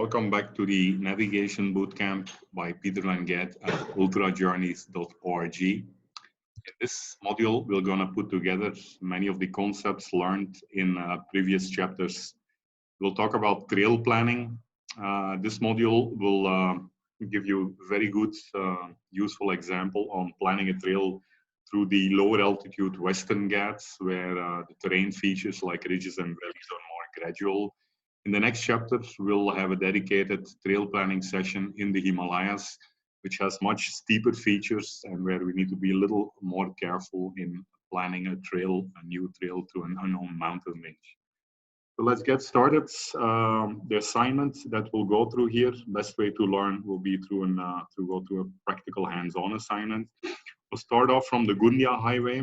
Welcome back to the Navigation Bootcamp by Peter Van Geit at ultrajourneys.org. In this module, we're going to put together many of the concepts learned in previous chapters. We'll talk about trail planning. This module will give you a very good, useful example on planning a trail through the lower altitude Western Ghats, where the terrain features like ridges and valleys are more gradual. In the next chapter, we'll have a dedicated trail planning session in the Himalayas, which has much steeper features and where we need to be a little more careful in planning a new trail through an unknown mountain range. So let's get started. The assignment that we'll go through here, best way to learn will be through go through a practical hands-on assignment. We'll start off from the Gundia Highway.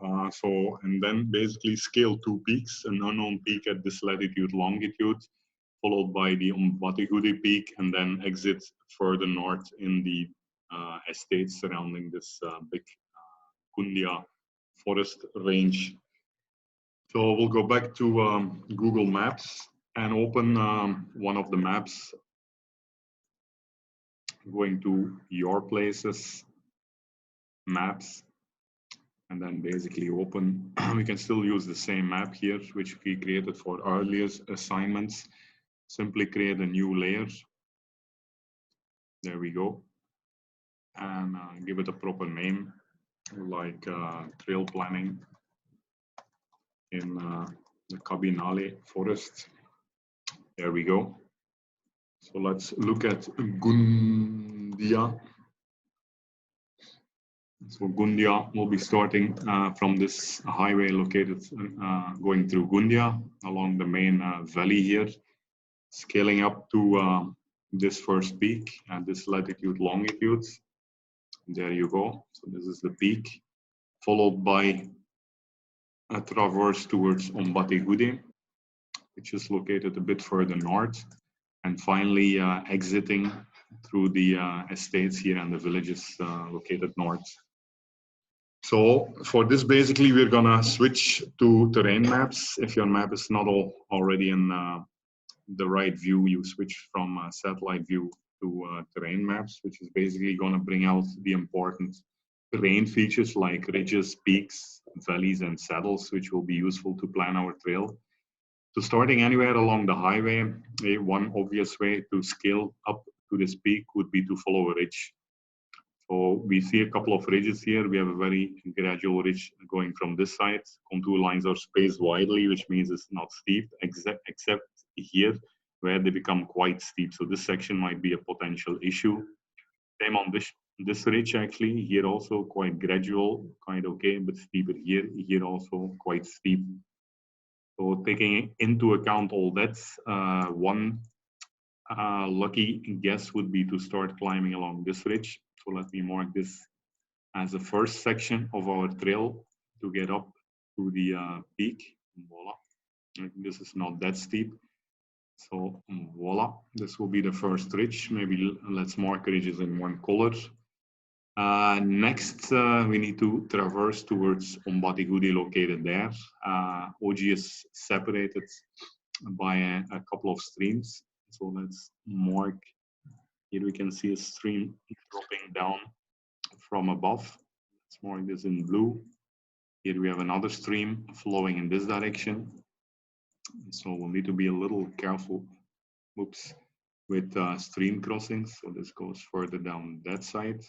And then basically scale two peaks, an unknown peak at this latitude, longitude, followed by the Umbatigudi peak, and then exit further north in the estates surrounding this big Gundia forest range. So we'll go back to Google Maps and open one of the maps, going to your places, maps, and then basically open. We can still use the same map here, which we created for earlier assignments. Simply create a new layer. There we go. And give it a proper name, like trail planning in the Kabinale forest. There we go. So let's look at Gundia. So Gundia will be starting from this highway located going through Gundia along the main valley here, scaling up to this first peak at this latitude longitude. There you go. So this is the peak, followed by a traverse towards Umbatigudi, which is located a bit further north, and finally exiting through the estates here and the villages located north. So for this, basically, we're gonna switch to terrain maps. If your map is not already in the right view, you switch from satellite view to terrain maps, which is basically gonna bring out the important terrain features like ridges, peaks, valleys, and saddles, which will be useful to plan our trail. So starting anywhere along the highway, one obvious way to scale up to this peak would be to follow a ridge. So we see a couple of ridges here. We have a very gradual ridge going from this side. Contour lines are spaced widely, which means it's not steep, except here where they become quite steep. So this section might be a potential issue. Same on this ridge actually. Here also quite gradual, quite okay, but steeper here. Here also quite steep. So taking into account all that, one lucky guess would be to start climbing along this ridge. So let me mark this as the first section of our trail to get up to the peak. Voila. This is not that steep. So voila, this will be the first ridge. Maybe let's mark ridges in one color. Next, we need to traverse towards Umbatigudi located there. OG is separated by a couple of streams. So let's mark. Here we can see a stream dropping down from above. Let's mark this in blue. Here we have another stream flowing in this direction. So we'll need to be a little careful, with stream crossings. So this goes further down that side,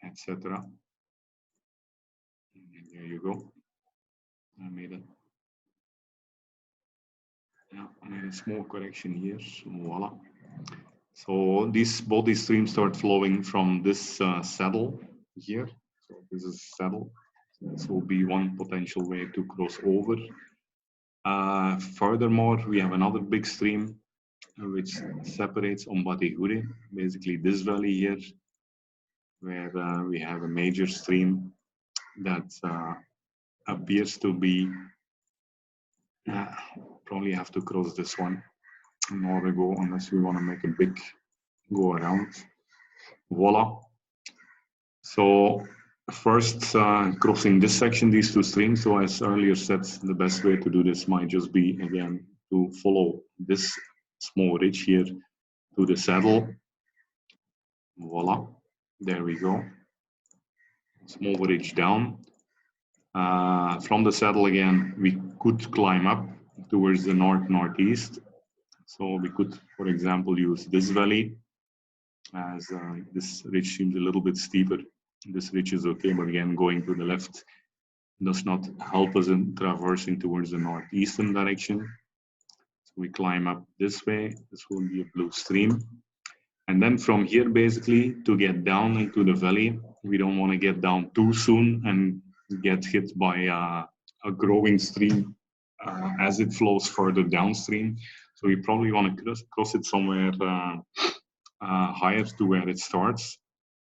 etc. There you go. I made a small correction here. Voila. So both these streams start flowing from this saddle here. So this is saddle. This will be one potential way to cross over. Furthermore, we have another big stream which separates Umbatigudi, basically this valley here, where we have a major stream that appears to be, probably have to cross this one in order to go, unless we want to make a big go around. Voila. So first crossing this section, these two streams. So as earlier said, the best way to do this might just be, again, to follow this small ridge here to the saddle. Voila, there we go. Small ridge down. From the saddle again, we could climb up towards the northeast. So we could, for example, use this valley, as this ridge seems a little bit steeper. This ridge is okay, but again, going to the left does not help us in traversing towards the northeastern direction. So we climb up this way. This will be a blue stream. And then from here, basically, to get down into the valley, we don't want to get down too soon and get hit by a growing stream as it flows further downstream. So we probably want to cross it somewhere higher to where it starts.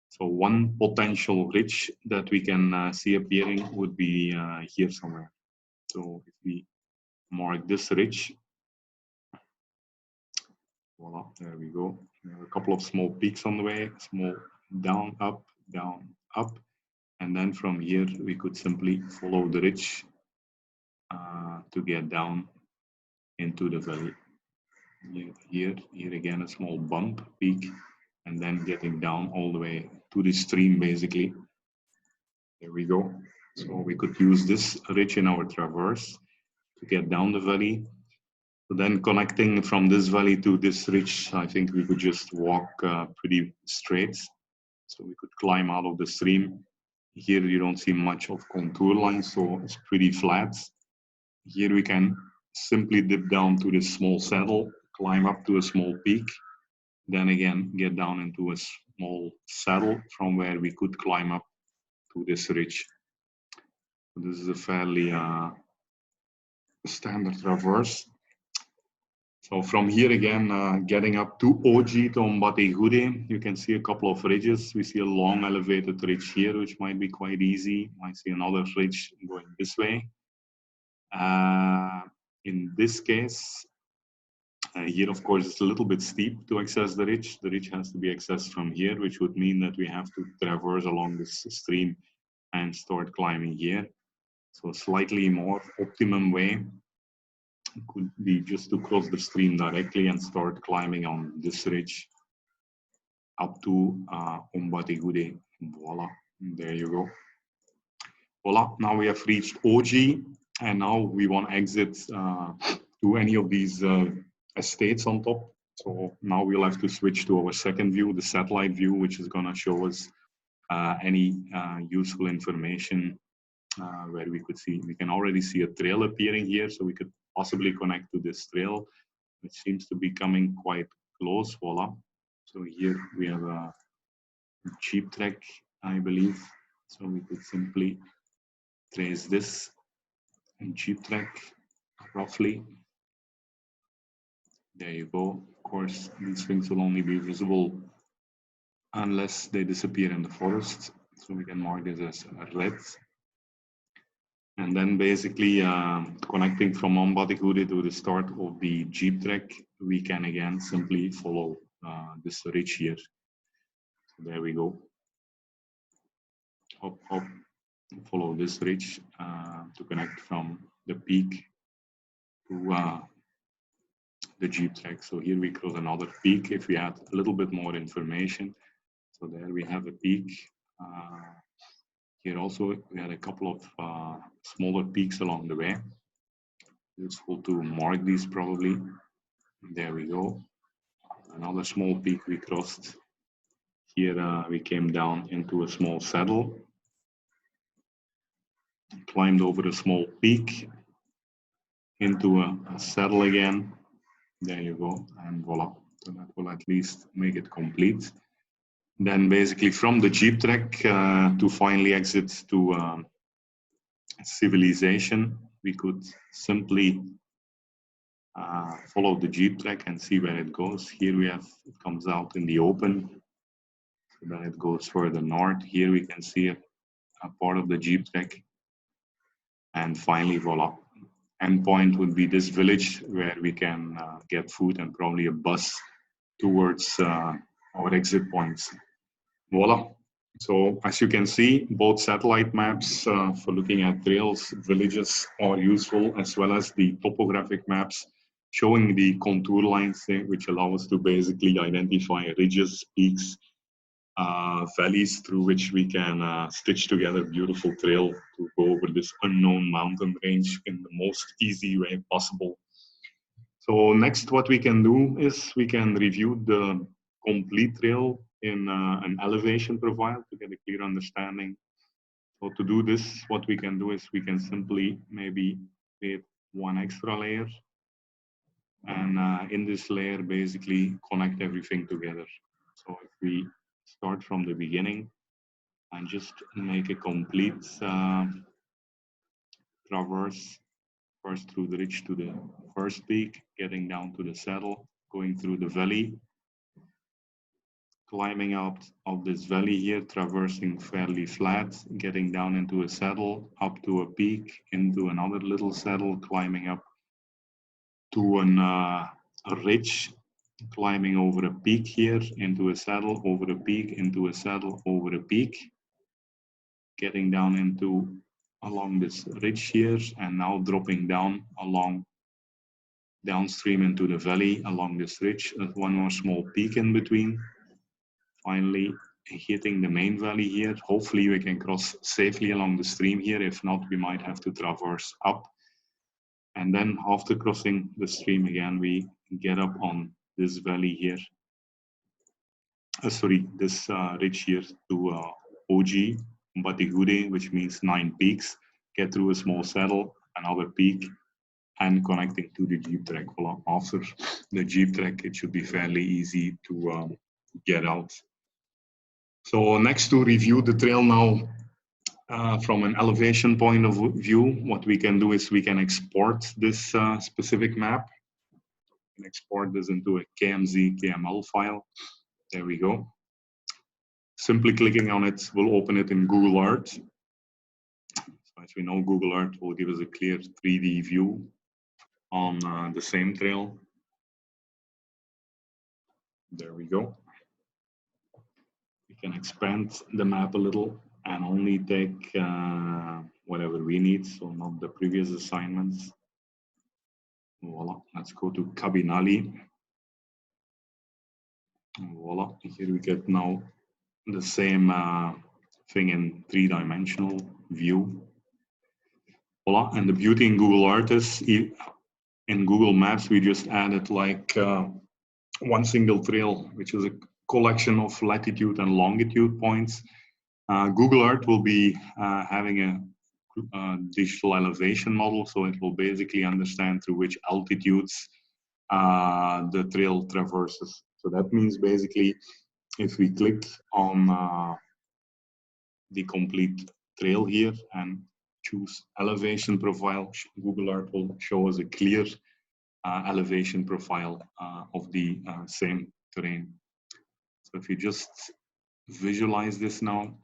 So one potential ridge that we can see appearing would be here somewhere. So if we mark this ridge, voila, there we go. We have a couple of small peaks on the way, small down, up, and then from here we could simply follow the ridge to get down into the valley. Here again a small bump, peak, and then getting down all the way to the stream basically. There we go. So we could use this ridge in our traverse to get down the valley. So then connecting from this valley to this ridge, I think we could just walk pretty straight. So we could climb out of the stream. Here you don't see much of contour lines, so it's pretty flat. Here we can simply dip down to this small saddle, climb up to a small peak, then again get down into a small saddle from where we could climb up to this ridge. So this is a fairly standard traverse. So from here again, getting up to OG, to Ombatigude, you can see a couple of ridges. We see a long elevated ridge here, which might be quite easy. Might see another ridge going this way. In this case, here of course it's a little bit steep to access the ridge. The ridge has to be accessed from here, which would mean that we have to traverse along this stream and start climbing here. So a slightly more optimum way could be just to cross the stream directly and start climbing on this ridge up to Ombatigude. Voila, there you go. Voila, now we have reached OG, and now we want to exit to any of these estates on top. So now we'll have to switch to our second view, the satellite view, which is going to show us any useful information where we could see. We can already see a trail appearing here, so we could possibly connect to this trail, which seems to be coming quite close. Voila. So here we have a jeep track, I believe. So we could simply trace this jeep track roughly. There you go. Of course, these things will only be visible unless they disappear in the forest. So we can mark this as red. And then basically connecting from Ombatigude to the start of the jeep track, we can again simply follow this ridge here. So there we go. Hop, hop, follow this ridge to connect from the peak to the jeep track. So here we cross another peak if we add a little bit more information. So there we have a peak. Here also we had a couple of smaller peaks along the way. Useful to mark these probably. There we go. Another small peak we crossed. Here we came down into a small saddle. Climbed over a small peak into a saddle again. There you go, and voila. So that will at least make it complete. Then basically from the jeep track to finally exit to civilization, we could simply follow the jeep track and see where it goes. Here we have, it comes out in the open. So then it goes further north. Here we can see a part of the jeep track. And finally, voila. Endpoint would be this village where we can get food and probably a bus towards our exit points. Voila. So as you can see, both satellite maps for looking at trails, villages are useful, as well as the topographic maps showing the contour lines which allow us to basically identify ridges, peaks, valleys through which we can stitch together a beautiful trail to go over this unknown mountain range in the most easy way possible. So next, what we can do is we can review the complete trail in an elevation profile to get a clear understanding. So to do this, what we can do is we can simply maybe create one extra layer, and in this layer basically connect everything together. So if we start from the beginning and just make a complete traverse first through the ridge to the first peak, getting down to the saddle, going through the valley, climbing out of this valley here, traversing fairly flat, getting down into a saddle, up to a peak, into another little saddle, climbing up to a ridge, climbing over a peak here, into a saddle, over a peak, into a saddle, over a peak, getting down into along this ridge here, and now dropping down along downstream into the valley along this ridge, one more small peak in between. Finally, hitting the main valley here. Hopefully we can cross safely along the stream here. If not, we might have to traverse up. And then after crossing the stream again, we get up on this valley here. This ridge here to OG, Batigure, which means 9 peaks. Get through a small saddle, another peak, and connecting to the jeep track. Well, after the jeep track, it should be fairly easy to get out. So next, to review the trail now from an elevation point of view, what we can do is we can export this specific map and export this into a KMZ KML file. There we go. Simply clicking on it will open it in Google Earth. So as we know, Google Earth will give us a clear 3D view on the same trail. There we go. We can expand the map a little and only take whatever we need, so not the previous assignments. Voila, let's go to Kabinali. Voila, here we get now the same thing in 3-dimensional view. Voila, and the beauty in Google Earth is in Google Maps, we just added like one single trail, which is a collection of latitude and longitude points. Google Earth will be having a digital elevation model, so it will basically understand through which altitudes the trail traverses. So that means basically if we click on the complete trail here and choose elevation profile, Google Earth will show us a clear elevation profile of the same terrain. So if you just visualize this now,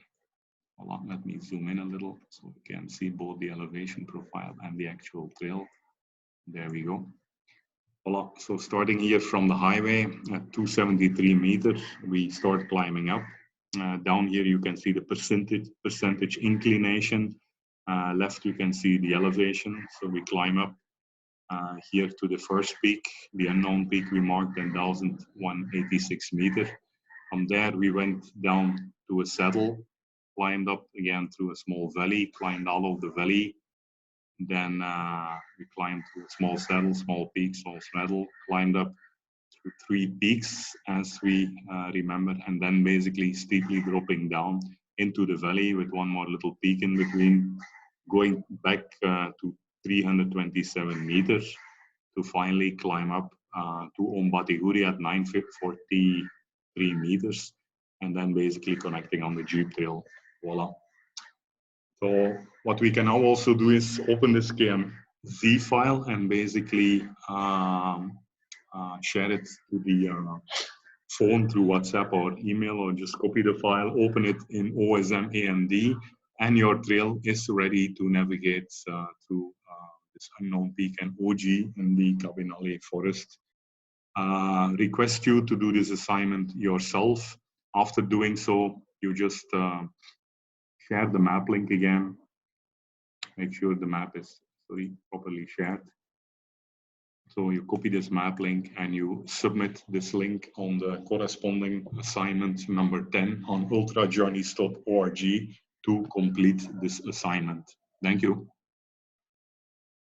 let me zoom in a little so we can see both the elevation profile and the actual trail. There we go. Voila. So starting here from the highway at 273 meters, we start climbing up. Down here you can see the percentage inclination. Left you can see the elevation. So we climb up here to the first peak, the unknown peak we marked at 1,186 meters. From there we went down to a saddle, climbed up again through a small valley, climbed out of the valley. Then we climbed to a small saddle, small peak, small saddle, climbed up to 3 peaks as we remember, and then basically steeply dropping down into the valley with one more little peak in between, going back to 327 meters to finally climb up to Ombatiguri at 943 meters, and then basically connecting on the jeep trail. Voila. So what we can now also do is open this KMZ file and basically share it to the phone through WhatsApp or email, or just copy the file, open it in OSM AMD, and your trail is ready to navigate through this unknown peak and OG in the Kabinali forest. Request you to do this assignment yourself. After doing so, you just share the map link again. Make sure the map is properly shared. So you copy this map link and you submit this link on the corresponding assignment number 10 on ultrajourneys.org to complete this assignment. Thank you.